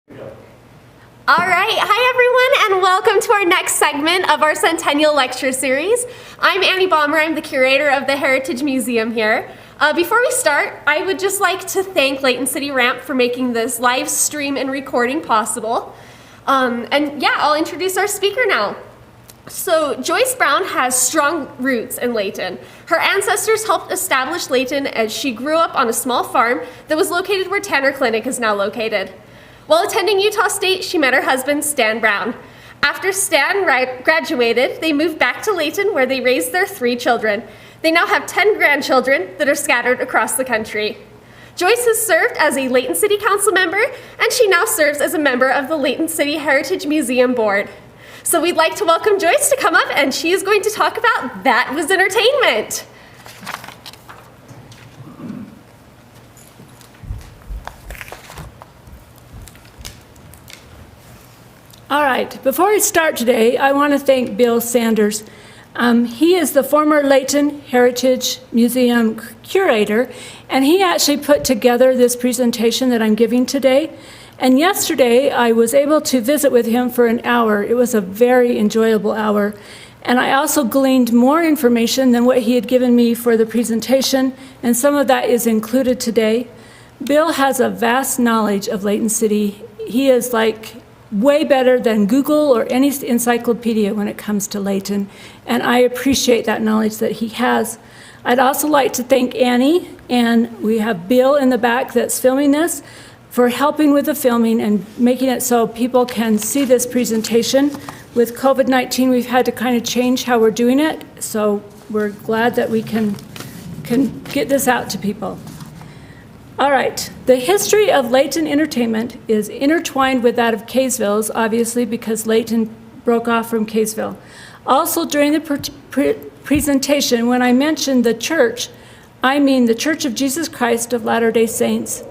All right, hi everyone, and welcome to our next segment of our Centennial Lecture Series. I'm Annie Balmer, I'm the curator of the Heritage Museum here. Before we start, I would just like to thank Leighton City Ramp for making this live stream and recording possible. I'll introduce our speaker now. So Joyce Brown has strong roots in Leighton. Her ancestors helped establish Leighton as she grew up on a small farm that was located where Tanner Clinic is now located. While attending Utah State, she met her husband, Stan Brown. After Stan graduated, they moved back to Leighton where they raised their 3 children. They now have 10 grandchildren that are scattered across the country. Joyce has served as a Leighton City Council member, and she now serves as a member of the Leighton City Heritage Museum Board. So we'd like to welcome Joyce to come up, and she is going to talk about That Was Entertainment. All right, before I start today, I want to thank Bill Sanders. He is the former Leighton Heritage Museum curator, and he actually put together this presentation that I'm giving today. And yesterday, I was able to visit with him for an hour. It was a very enjoyable hour. And I also gleaned more information than what he had given me for the presentation, and some of that is included today. Bill has a vast knowledge of Leighton City. He is like way better than Google or any encyclopedia when it comes to Leighton, and I appreciate that knowledge that he has. I'd also like to thank Annie, and we have Bill in the back that's filming this, for helping with the filming and making it so people can see this presentation. With COVID-19, we've had to kind of change how we're doing it, so we're glad that we can get this out to people. All right, the history of Leighton entertainment is intertwined with that of Kaysville's, obviously, because Leighton broke off from Kaysville. Also, during the presentation, when I mentioned the church, I mean the Church of Jesus Christ of Latter-day Saints.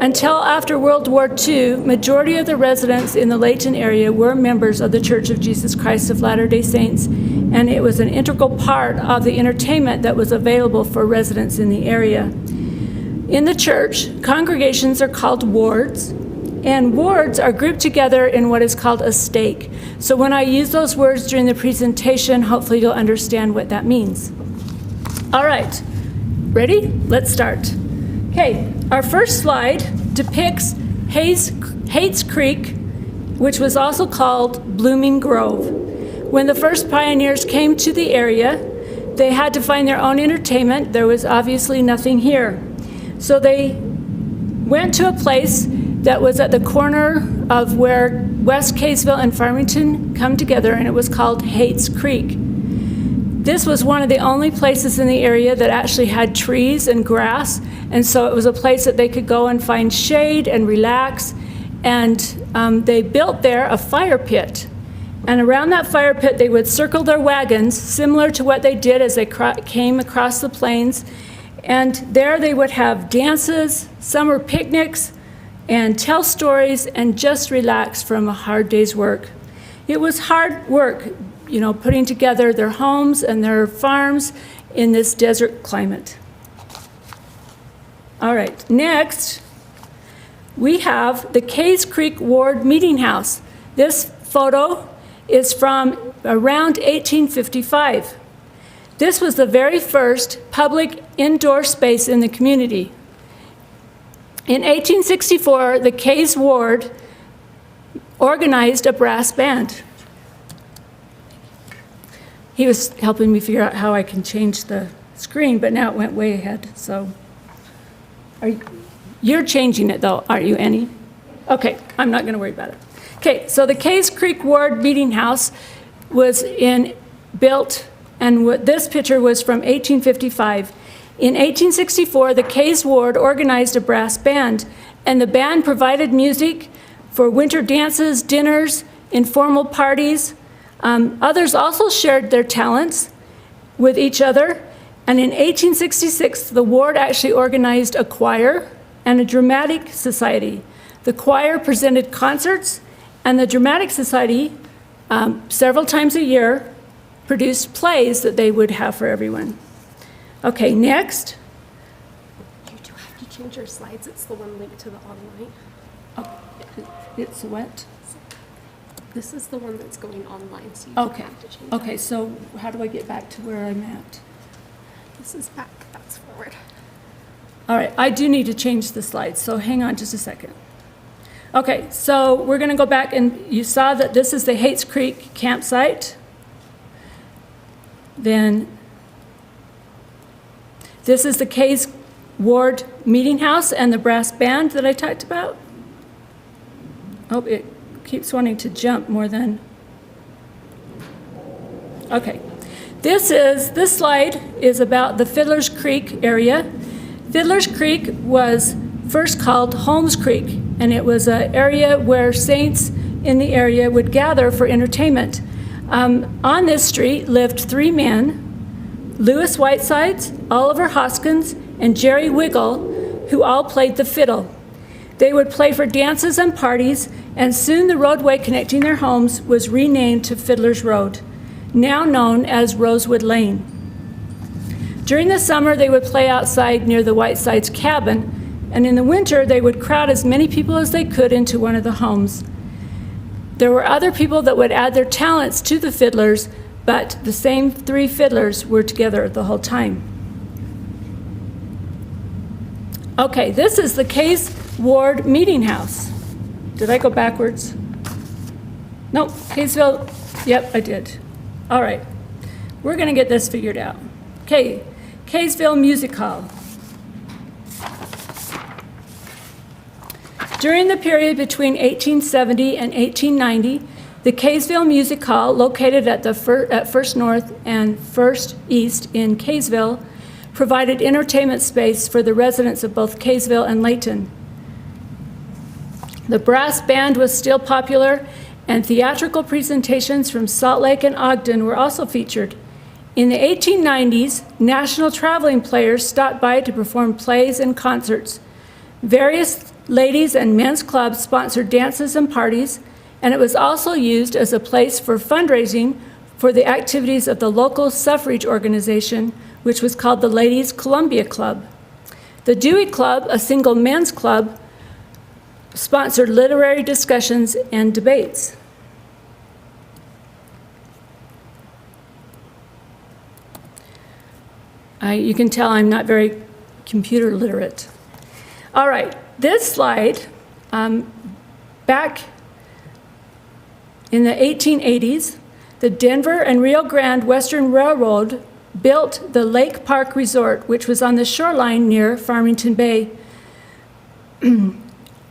Until after World War II, majority of the residents in the Leighton area were members of the Church of Jesus Christ of Latter-day Saints, and it was an integral part of the entertainment that was available for residents in the area. In the church, congregations are called wards, and wards are grouped together in what is called a stake. So when I use those words during the presentation, hopefully you'll understand what that means. All right, ready? Let's start. Okay, our first slide depicts Hates Creek, which was also called Blooming Grove. When the first pioneers came to the area, they had to find their own entertainment. There was obviously nothing here. So they went to a place that was at the corner of where West Kaysville and Farmington come together, and it was called Hates Creek. This was one of the only places in the area that actually had trees and grass, and so it was a place that they could go and find shade and relax, and they built there a fire pit. And around that fire pit, they would circle their wagons, similar to what they did as they came across the plains. And there they would have dances, summer picnics, and tell stories and just relax from a hard day's work. It was hard work, you know, putting together their homes and their farms in this desert climate. All right, next we have the Kays Creek Ward Meeting House. This photo is from around 1855. This was the very first public indoor space in the community. In 1864, the Kays Ward organized a brass band. He was helping me figure out how I can change the screen, but now it went way ahead. So, you're changing it though, aren't you, Annie? Okay, I'm not going to worry about it. Okay, so the Kays Creek Ward Meeting House was built. And this picture was from 1855. In 1864, the Kays Ward organized a brass band, and the band provided music for winter dances, dinners, informal parties. Others also shared their talents with each other. And in 1866, the ward actually organized a choir and a dramatic society. The choir presented concerts, and the dramatic society, several times a year, produced plays that they would have for everyone. Okay, next. You do have to change your slides. It's the one linked to the online. It's what? This is the one that's going online, so you Okay. have to change Okay, that. so how do I get back to where I'm at? This is back, that's forward. All right, I do need to change the slides, so hang on just a second. Okay, so we're going to go back, and you saw that this is the Hates Creek campsite. Then this is the Kays Ward Meeting House and the brass band that I talked about. Oh, it keeps wanting to jump more than... Okay. This slide is about the Fiddlers Creek area. Fiddlers Creek was first called Holmes Creek, and it was an area where saints in the area would gather for entertainment. On this street lived three men, Lewis Whitesides, Oliver Hoskins, and Jerry Wiggle, who all played the fiddle. They would play for dances and parties, and soon the roadway connecting their homes was renamed to Fiddler's Road, now known as Rosewood Lane. During the summer, they would play outside near the Whitesides' cabin, and in the winter, they would crowd as many people as they could into one of the homes. There were other people that would add their talents to the fiddlers, but the same three fiddlers were together the whole time. Okay, this is the Kays Ward Meeting House. Did I go backwards? Nope, Kaysville, yep, I did. All right, we're gonna get this figured out. Okay, Kaysville Music Hall. During the period between 1870 and 1890, the Kaysville Music Hall, located at First North and First East in Kaysville, provided entertainment space for the residents of both Kaysville and Leighton. The brass band was still popular, and theatrical presentations from Salt Lake and Ogden were also featured. In the 1890s, national traveling players stopped by to perform plays and concerts. Various ladies and men's clubs sponsored dances and parties, and it was also used as a place for fundraising for the activities of the local suffrage organization, which was called the Ladies' Columbia Club. The Dewey Club, a single men's club, sponsored literary discussions and debates. You can tell I'm not very computer literate. All right, this slide, back in the 1880s, the Denver and Rio Grande Western Railroad built the Lake Park Resort, which was on the shoreline near Farmington Bay.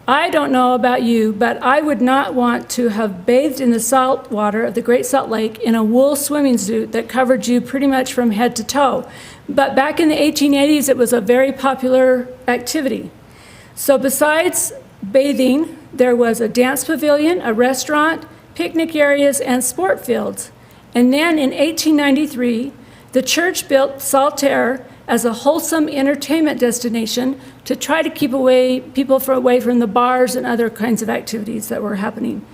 I don't know about you, but I would not want to have bathed in the salt water of the Great Salt Lake in a wool swimming suit that covered you pretty much from head to toe. But back in the 1880s, it was a very popular activity. So besides bathing, there was a dance pavilion, a restaurant, picnic areas, and sport fields. And then in 1893, the church built Saltaire as a wholesome entertainment destination to try to keep people away from the bars and other kinds of activities that were happening.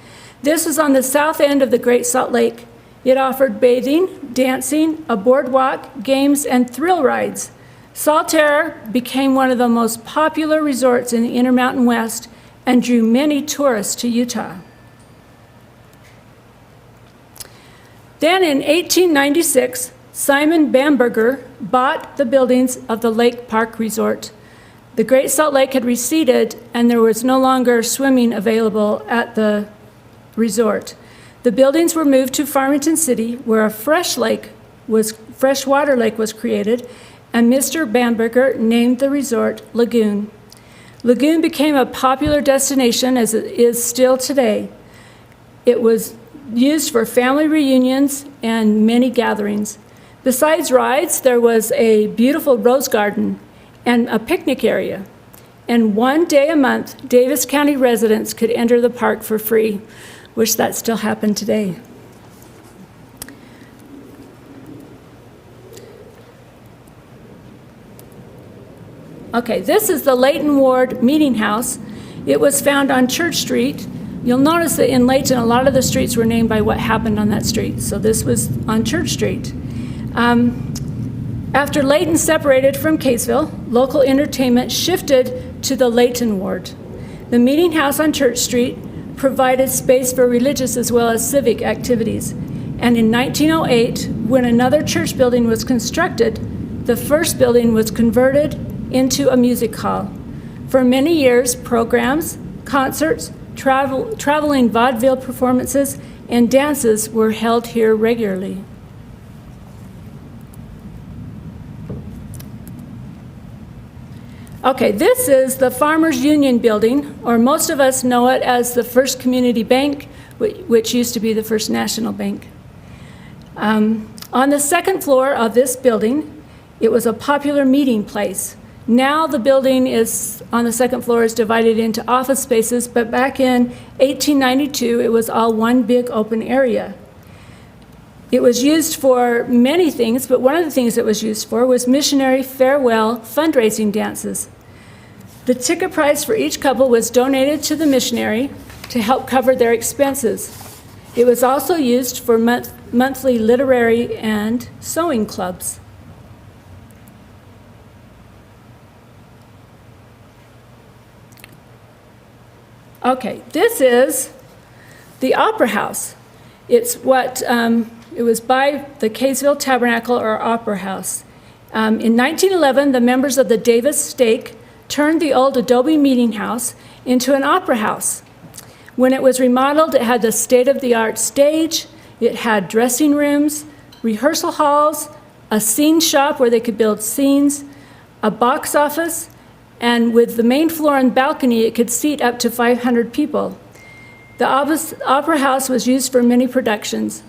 This was on the south end of the Great Salt Lake. It offered bathing, dancing, a boardwalk, games, and thrill rides. Saltaire became one of the most popular resorts in the Intermountain West and drew many tourists to Utah. Then in 1896, Simon Bamberger bought the buildings of the Lake Park Resort. The Great Salt Lake had receded, and there was no longer swimming available at the resort. The buildings were moved to Farmington City, where a freshwater lake was created, and Mr. Bamberger named the resort Lagoon. Lagoon became a popular destination, as it is still today. It was used for family reunions and many gatherings. Besides rides, there was a beautiful rose garden and a picnic area. And one day a month, Davis County residents could enter the park for free. Wish that still happened today. Okay, this is the Leighton Ward Meeting House. It was found on Church Street. You'll notice that in Leighton, a lot of the streets were named by what happened on that street. So this was on Church Street. After Leighton separated from Kaysville, local entertainment shifted to the Leighton Ward. The meeting house on Church Street provided space for religious as well as civic activities. And in 1908, when another church building was constructed, the first building was converted into a music hall. For many years, programs, concerts, traveling vaudeville performances, and dances were held here regularly. Okay, this is the Farmers Union Building, or most of us know it as the First Community Bank, which used to be the First National Bank. On the second floor of this building, it was a popular meeting place. Now the building on the second floor is divided into office spaces, but back in 1892, it was all one big open area. It was used for many things, but one of the things it was used for was missionary farewell fundraising dances. The ticket price for each couple was donated to the missionary to help cover their expenses. It was also used for monthly literary and sewing clubs. Okay, this is the Opera House. It's it was by the Kaysville Tabernacle or Opera House. In 1911, the members of the Davis Stake turned the old adobe meeting house into an opera house. When it was remodeled, it had the state-of-the-art stage, it had dressing rooms, rehearsal halls, a scene shop where they could build scenes, a box office, and with the main floor and balcony, it could seat up to 500 people. The Opera House was used for many productions.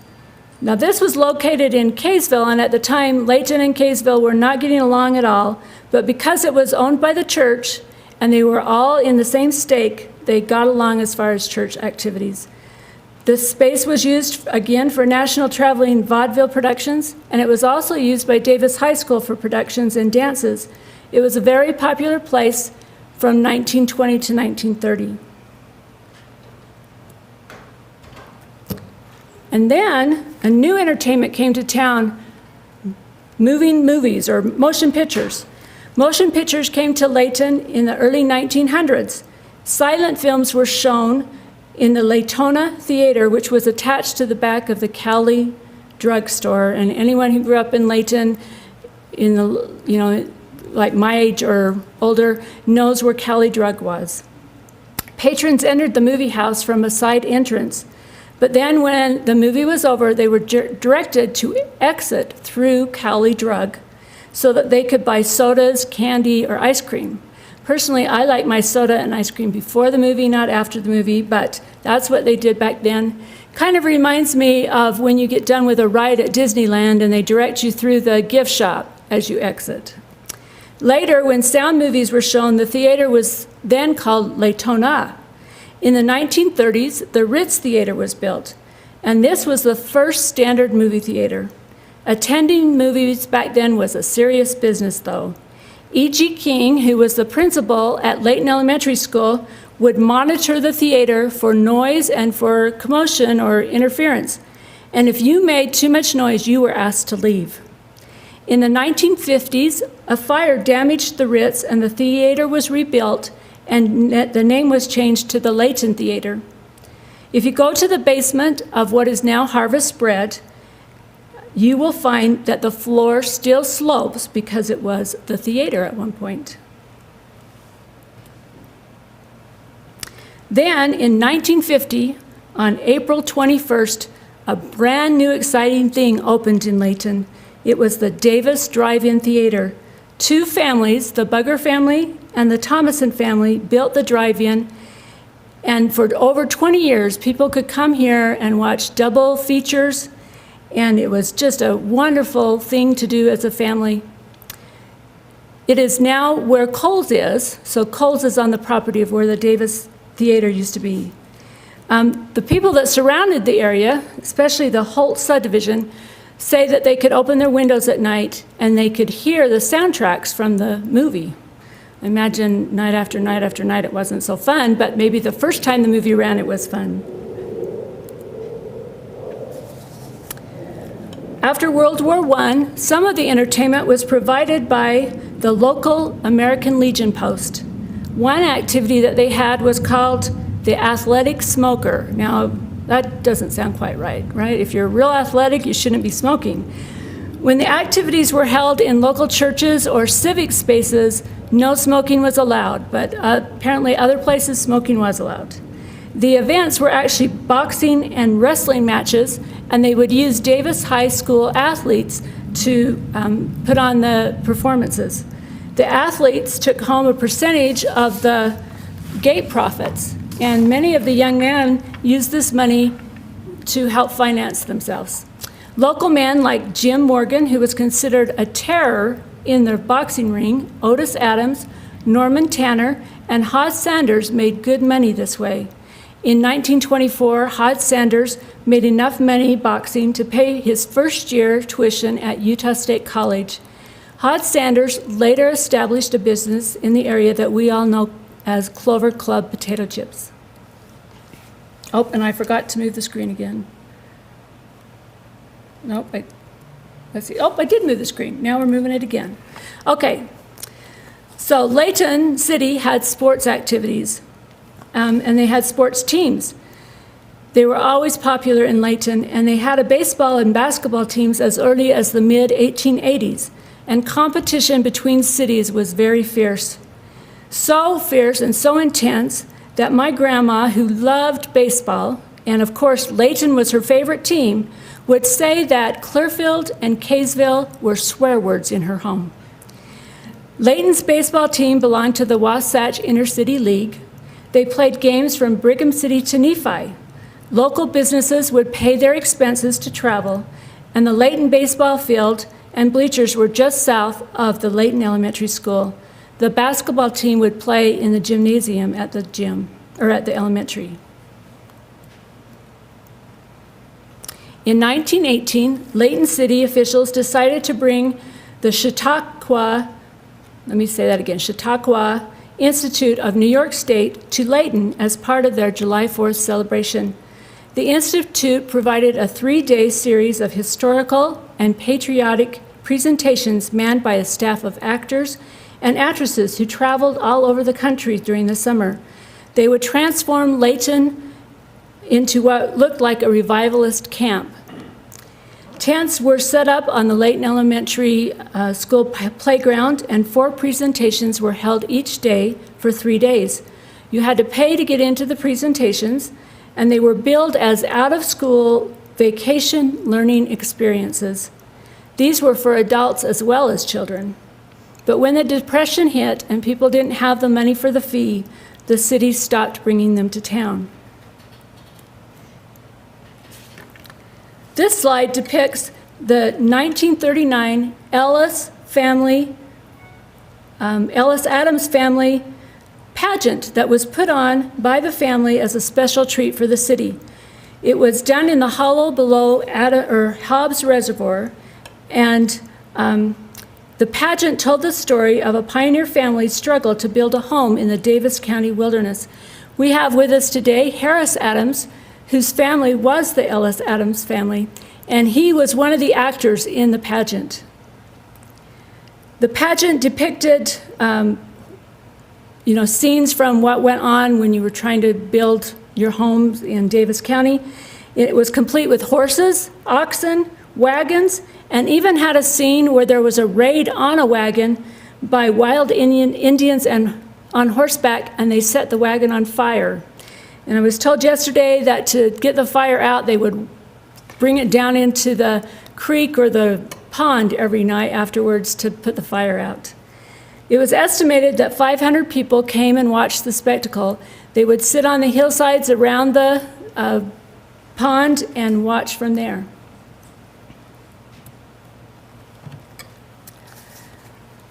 Now, this was located in Kaysville, and at the time, Leighton and Kaysville were not getting along at all, but because it was owned by the church and they were all in the same stake, they got along as far as church activities. This space was used again for national traveling vaudeville productions, and it was also used by Davis High School for productions and dances. It was a very popular place from 1920 to 1930. And then a new entertainment came to town, moving movies or motion pictures. Motion pictures came to Leighton in the early 1900s. Silent films were shown in the Laytona Theater, which was attached to the back of the Cowley drugstore. And anyone who grew up in Leighton, like my age or older, knows where Cowley Drug was. Patrons entered the movie house from a side entrance. But then when the movie was over, they were directed to exit through Cowley Drug so that they could buy sodas, candy, or ice cream. Personally, I like my soda and ice cream before the movie, not after the movie, but that's what they did back then. Kind of reminds me of when you get done with a ride at Disneyland and they direct you through the gift shop as you exit. Later, when sound movies were shown, the theater was then called Laytona. In the 1930s, the Ritz Theater was built, and this was the first standard movie theater. Attending movies back then was a serious business, though. E.G. King, who was the principal at Leighton Elementary School, would monitor the theater for noise and for commotion or interference. And if you made too much noise, you were asked to leave. In the 1950s, a fire damaged the Ritz, and the theater was rebuilt, and the name was changed to the Leighton Theater. If you go to the basement of what is now Harvest Bread, you will find that the floor still slopes because it was the theater at one point. Then, in 1950, on April 21st, a brand new exciting thing opened in Leighton. It was the Davis Drive-In Theater. Two families, the Bugger family and the Thomason family, built the drive-in, and for over 20 years, people could come here and watch double features, and it was just a wonderful thing to do as a family. It is now where Kohl's is, so Kohl's is on the property of where the Davis Theater used to be. The people that surrounded the area, especially the Holt subdivision, say that they could open their windows at night and they could hear the soundtracks from the movie. Imagine night after night after night it wasn't so fun, but maybe the first time the movie ran it was fun. After World War I, some of the entertainment was provided by the local American Legion post. One activity that they had was called the athletic smoker. Now, that doesn't sound quite right? If you're real athletic, you shouldn't be smoking. When the activities were held in local churches or civic spaces, no smoking was allowed, but apparently other places smoking was allowed. The events were actually boxing and wrestling matches, and they would use Davis High School athletes to put on the performances. The athletes took home a percentage of the gate profits, and many of the young men used this money to help finance themselves. Local men like Jim Morgan, who was considered a terror in the boxing ring, Otis Adams, Norman Tanner, and Hod Sanders made good money this way. In 1924, Hod Sanders made enough money boxing to pay his first year tuition at Utah State College. Hod Sanders later established a business in the area that we all know as Clover Club Potato Chips. Oh, and I forgot to move the screen again. Nope, let's see. Oh, I did move the screen. Now we're moving it again. Okay, so Leighton City had sports activities, and they had sports teams. They were always popular in Leighton, and they had a baseball and basketball teams as early as the mid-1880s, and competition between cities was very fierce. So fierce and so intense that my grandma, who loved baseball, and of course Leighton was her favorite team, would say that Clearfield and Kaysville were swear words in her home. Leighton's baseball team belonged to the Wasatch Intercity League. They played games from Brigham City to Nephi. Local businesses would pay their expenses to travel, and the Leighton baseball field and bleachers were just south of the Leighton Elementary School. The basketball team would play in the gymnasium at the gym, or at the elementary. In 1918, Leighton City officials decided to bring the Chautauqua Institute of New York State to Leighton as part of their July 4th celebration. The Institute provided a 3-day series of historical and patriotic presentations manned by a staff of actors and actresses who traveled all over the country during the summer. They would transform Leighton into what looked like a revivalist camp. Tents were set up on the Leighton Elementary School playground, and 4 presentations were held each day for 3 days. You had to pay to get into the presentations, and they were billed as out-of-school vacation learning experiences. These were for adults as well as children. But when the Depression hit and people didn't have the money for the fee, the city stopped bringing them to town. This slide depicts the 1939 Ellis Adams family pageant that was put on by the family as a special treat for the city. It was done in the hollow below Hobbs Reservoir, and the pageant told the story of a pioneer family's struggle to build a home in the Davis County wilderness. We have with us today Harris Adams, whose family was the Ellis Adams family, and he was one of the actors in the pageant. The pageant depicted scenes from what went on when you were trying to build your homes in Davis County. It was complete with horses, oxen, wagons, and even had a scene where there was a raid on a wagon by wild Indians and on horseback, and they set the wagon on fire. And I was told yesterday that to get the fire out, they would bring it down into the creek or the pond every night afterwards to put the fire out. It was estimated that 500 people came and watched the spectacle. They would sit on the hillsides around the pond and watch from there.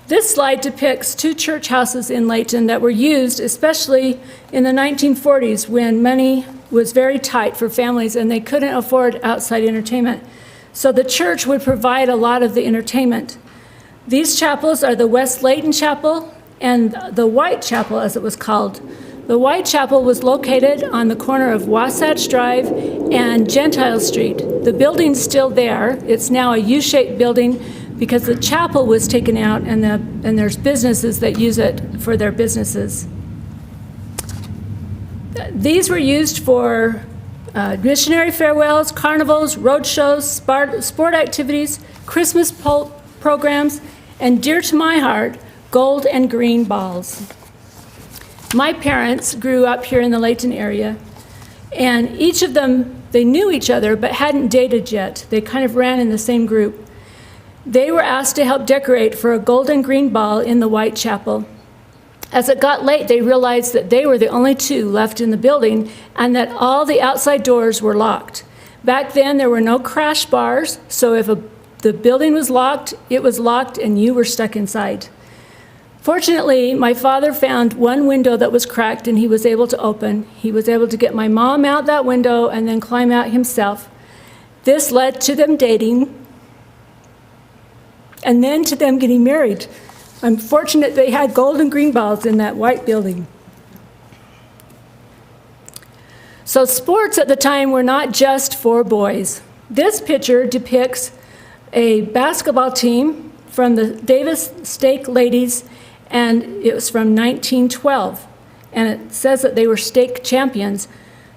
This slide depicts 2 church houses in Leighton that were used, especially in the 1940s when money was very tight for families and they couldn't afford outside entertainment. So the church would provide a lot of the entertainment. These chapels are the West Leighton Chapel and the White Chapel, as it was called. The White Chapel was located on the corner of Wasatch Drive and Gentile Street. The building's still there. It's now a U-shaped building because the chapel was taken out and there's businesses that use it for their businesses. These were used for missionary farewells, carnivals, road shows, sport activities, Christmas programs, and dear to my heart, gold and green balls. My parents grew up here in the Leighton area, and each of them, they knew each other but hadn't dated yet. They kind of ran in the same group. They were asked to help decorate for a gold and green ball in the White Chapel. As it got late, they realized that they were the only two left in the building and that all the outside doors were locked. Back then, there were no crash bars, so if the building was locked, it was locked and you were stuck inside. Fortunately, my father found one window that was cracked and he was able to open. He was able to get my mom out that window and then climb out himself. This led to them dating and then to them getting married. I'm fortunate they had gold and green balls in that white building. So sports at the time were not just for boys. This picture depicts a basketball team from the Davis Stake Ladies, and it was from 1912. And it says that they were stake champions.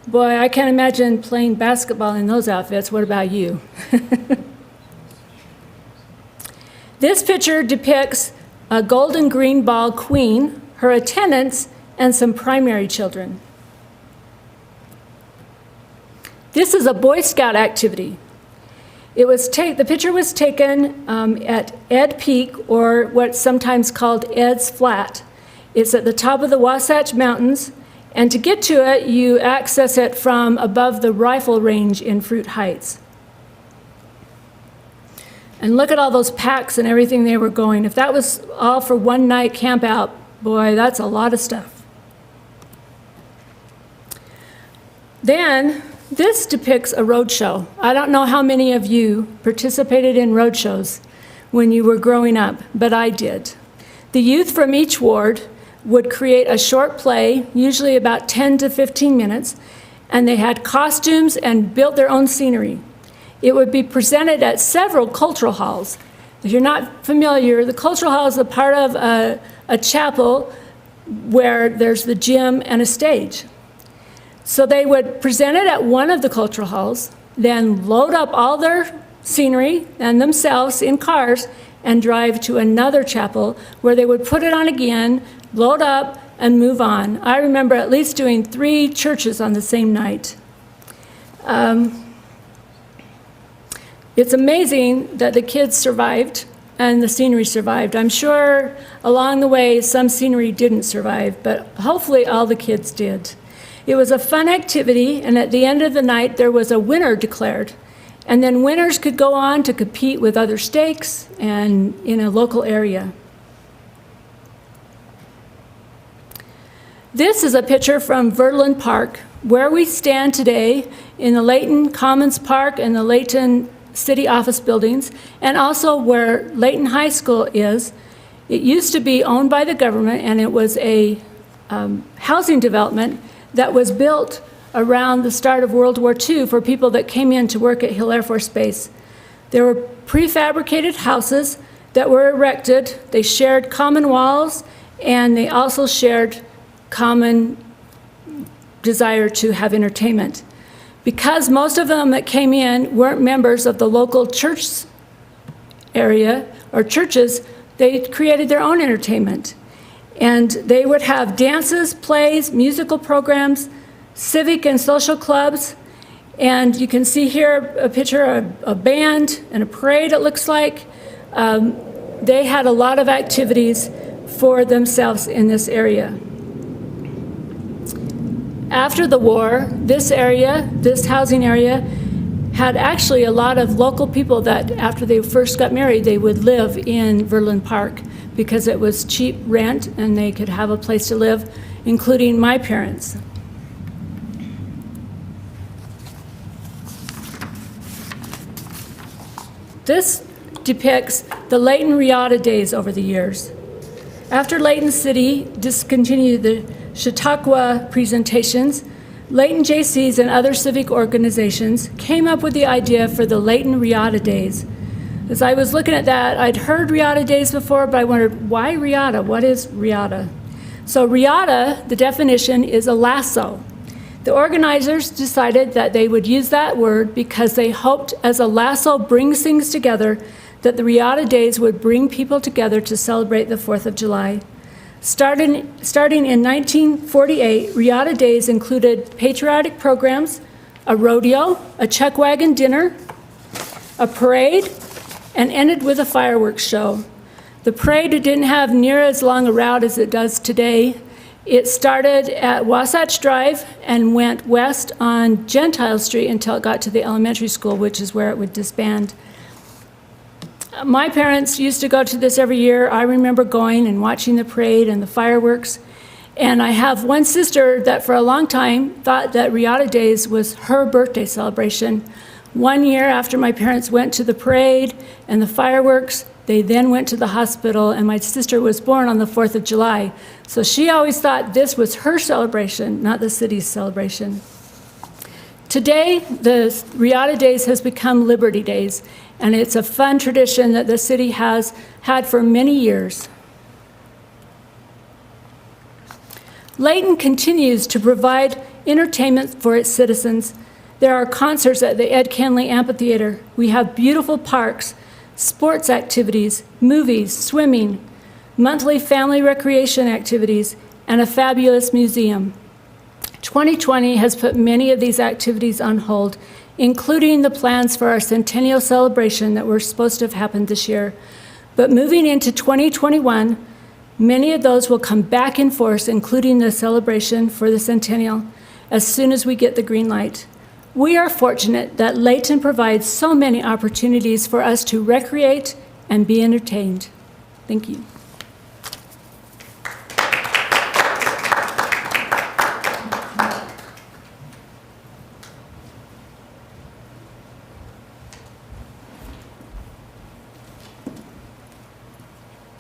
Boy, I can't imagine playing basketball in those outfits. What about you? This picture depicts a gold and green ball queen, her attendants, and some primary children. This is a Boy Scout activity. The picture was taken at Ed Peak, or what's sometimes called Ed's Flat. It's at the top of the Wasatch Mountains, and to get to it, you access it from above the rifle range in Fruit Heights. And look at all those packs and everything they were going. If that was all for one night camp out, boy, that's a lot of stuff. Then, this depicts a road show. I don't know how many of you participated in road shows when you were growing up, but I did. The youth from each ward would create a short play, usually about 10 to 15 minutes, and they had costumes and built their own scenery. It would be presented at several cultural halls. If you're not familiar, the cultural hall is a part of a chapel where there's the gym and a stage. So they would present it at one of the cultural halls, then load up all their scenery and themselves in cars and drive to another chapel where they would put it on again, load up, and move on. I remember at least doing 3 churches on the same night. It's amazing that the kids survived and the scenery survived. I'm sure along the way some scenery didn't survive, but hopefully all the kids did. It was a fun activity, and at the end of the night there was a winner declared. And then winners could go on to compete with other stakes and in a local area. This is a picture from Verland Park, where we stand today in the Leighton Commons Park and the Leighton City Office buildings, and also where Leighton High School is. It used to be owned by the government, and it was a housing development that was built around the start of World War II for people that came in to work at Hill Air Force Base. There were prefabricated houses that were erected. They shared common walls, and they also shared common desire to have entertainment. Because most of them that came in weren't members of the local church area or churches, they created their own entertainment. And they would have dances, plays, musical programs, civic and social clubs. And you can see here a picture of a band and a parade, it looks like. They had a lot of activities for themselves in this area. After the war, this area, this housing area, had actually a lot of local people that after they first got married, they would live in Verland Park because it was cheap rent and they could have a place to live, including my parents. This depicts the Leighton Regatta days over the years. After Leighton City discontinued the Chautauqua presentations, Leighton JCs and other civic organizations came up with the idea for the Leighton Regatta Days. As I was looking at that, I'd heard Regatta Days before, but I wondered, why regatta? What is regatta? So regatta, the definition is a lasso. The organizers decided that they would use that word because they hoped, as a lasso brings things together, that the Riata Days would bring people together to celebrate the 4th of July. Starting in 1948, Riata Days included patriotic programs, a rodeo, a chuck wagon dinner, a parade, and ended with a fireworks show. The parade didn't have near as long a route as it does today. It started at Wasatch Drive and went west on Gentile Street until it got to the elementary school, which is where it would disband. My parents used to go to this every year. I remember going and watching the parade and the fireworks. And I have one sister that for a long time thought that Riata Days was her birthday celebration. One year after my parents went to the parade and the fireworks, they then went to the hospital, and my sister was born on the 4th of July. So she always thought this was her celebration, not the city's celebration. Today, the Riata Days has become Liberty Days, and it's a fun tradition that the city has had for many years. Leighton continues to provide entertainment for its citizens. There are concerts at the Ed Kenley Amphitheater. We have beautiful parks, sports activities, movies, swimming, monthly family recreation activities, and a fabulous museum. 2020 has put many of these activities on hold, including the plans for our Centennial celebration that were supposed to have happened this year. But moving into 2021, many of those will come back in force, including the celebration for the Centennial, as soon as we get the green light. We are fortunate that Leighton provides so many opportunities for us to recreate and be entertained. Thank you.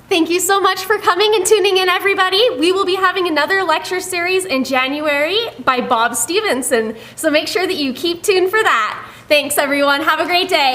Thank you so much for coming and tuning in, everybody. We will be having another lecture series in January by Bob Stevenson, so make sure that you keep tuned for that. Thanks, everyone. Have a great day.